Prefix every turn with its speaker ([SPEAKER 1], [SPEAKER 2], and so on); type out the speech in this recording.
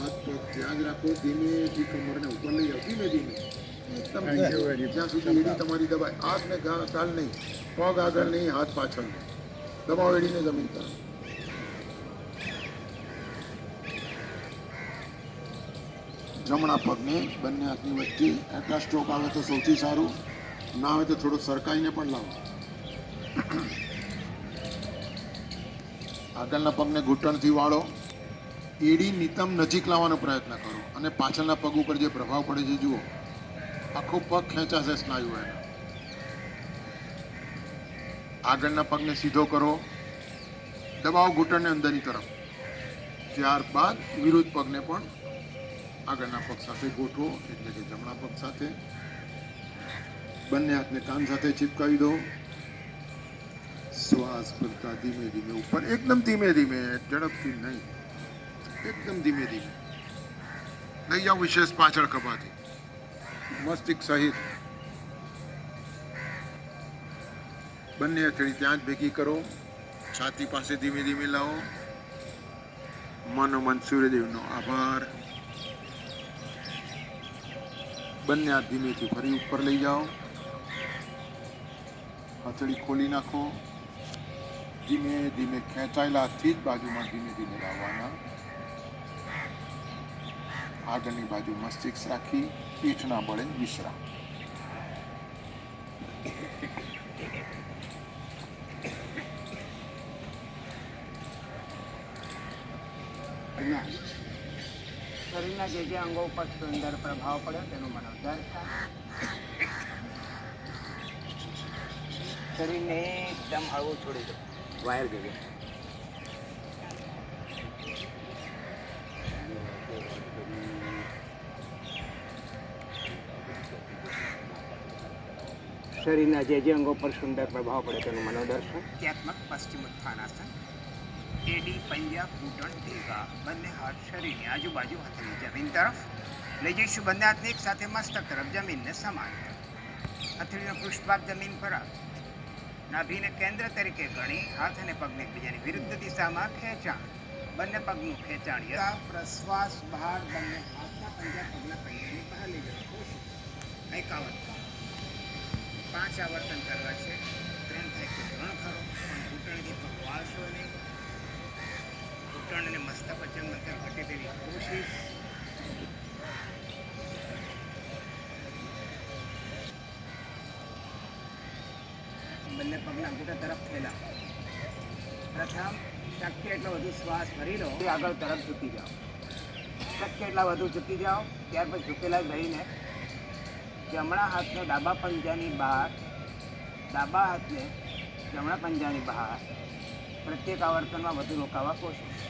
[SPEAKER 1] हाथ पग ध्यान रखो, धीमेથી કમરને ઉપર લઈ જાઓ, ધીમે ધીમે એકદમ જ્યાં સુધી એડી તમારી દબાય. હાથ ને ગાલ નહીં, પગ આગળ નહીં, હાથ પાછળ નહીં, દબાવો એડીને જમીન પર. જમણા પગને બંને હાથની વચ્ચે, એટલા સ્ટ્રોક આવે તો સૌથી સારું, ના આવે તો થોડો સરકાઈને પણ લાવો. આગળના પગને ઘૂંટણથી વાળો, એડી નિતમ નજીક લાવવાનો પ્રયત્ન કરો અને પાછળના પગ ઉપર જે પ્રભાવ પડે છે જુઓ, આખો પગ ખેંચાશે સ્નાયુ એના. આગળના પગને સીધો કરો, દબાવો ઘૂંટણને અંદરની તરફ. ત્યારબાદ વિરુદ્ધ પગને પણ આગળના પગ સાથે ગોઠવો, એટલે કે જમણા પગ સાથે. બંને હાથને કાન સાથે ચિપકાવી દો. શ્વાસ ભરતા ધીમે ધીમે ઉપર, એકદમ ધીમે ધીમે, ઝડપથી નહીં, એકદમ ધીમે ધીમે લઈ જાઓ. વિશેષ પાછળ ખભાથી મસ્તિષ્ક સહિત બંને હથેળી ત્યાં જ ભેગી કરો. છાતી પાસે ધીમે ધીમે લાવો. મનોમન સૂર્યદેવનો આભાર. બંને હાથ ધીમેથી ફરી ઉપર લઈ જાઓ. હથેળી ખોલી નાખો. ધીમે ધીમે ખેંચાયેલા હાથથી જ બાજુમાં ધીમે ધીમે લાવવાના. આગળની બાજુ મસ્તિષ્ક રાખી, પીઠના બળે વિશ્રામ.
[SPEAKER 2] શરીરના જે અંગો ઉપર સુંદર પ્રભાવ પડ્યો તેનું મનોદ્ધાર થાય. શરીરને એકદમ હળવું છોડી દો. વાયર જગ્યા શરીરના જે અંગો પર સુંદર પ્રભાવ પડે તેનું મનોદર્શન.
[SPEAKER 3] ક્રિયાત્મક પશ્ચિમ ઉત્થાનાસન. એડી, પંજા, ઘૂંટણ, ટીકા, બંને હાથ શરીરની આજુબાજુ, હથેળી જમીન તરફ લઈ જઈશું. બંને હાથને એક સાથે મસ્તક તરફ, જમીનને સમાન. હથેળીનો પૃષ્ઠભાગ જમીન પર આવે. નાભીને કેન્દ્ર તરીકે ગણી હાથ અને પગને એકબીજાની વિરુદ્ધ દિશામાં ખેંચાણ. બંને પગનું ખેંચાણ, પ્રશ્વાસ બહાર, બંને હાથના પંજા પગના પંજાની બહાર લઈ જવા. 51 5 આવર્તન કરવા છે. પ્રેમ થાય તો 3 ખરો, પણ ઘૂંટણથી પગ વાળશો નહીં. ઘૂંટણ અને મસ્તક વચ્ચે અંતર ઘટે તેવી કોશિશ. બંને પગના અંગૂઠા તરફ થયેલા. પ્રથમ શક્ય એટલો વધુ શ્વાસ ભરી લો, આગળ તરફ ઝૂકી જાઓ. શક્ય એટલા વધુ ઝૂકી જાઓ. ત્યાર પછી ઝૂકેલા રહીને જમણા હાથને ડાબા પંજાની બહાર, ડાબા હાથને જમણા પંજાની બહાર પ્રત્યેક આવર્તનમાં વધુ રોકાવા કોશિશ.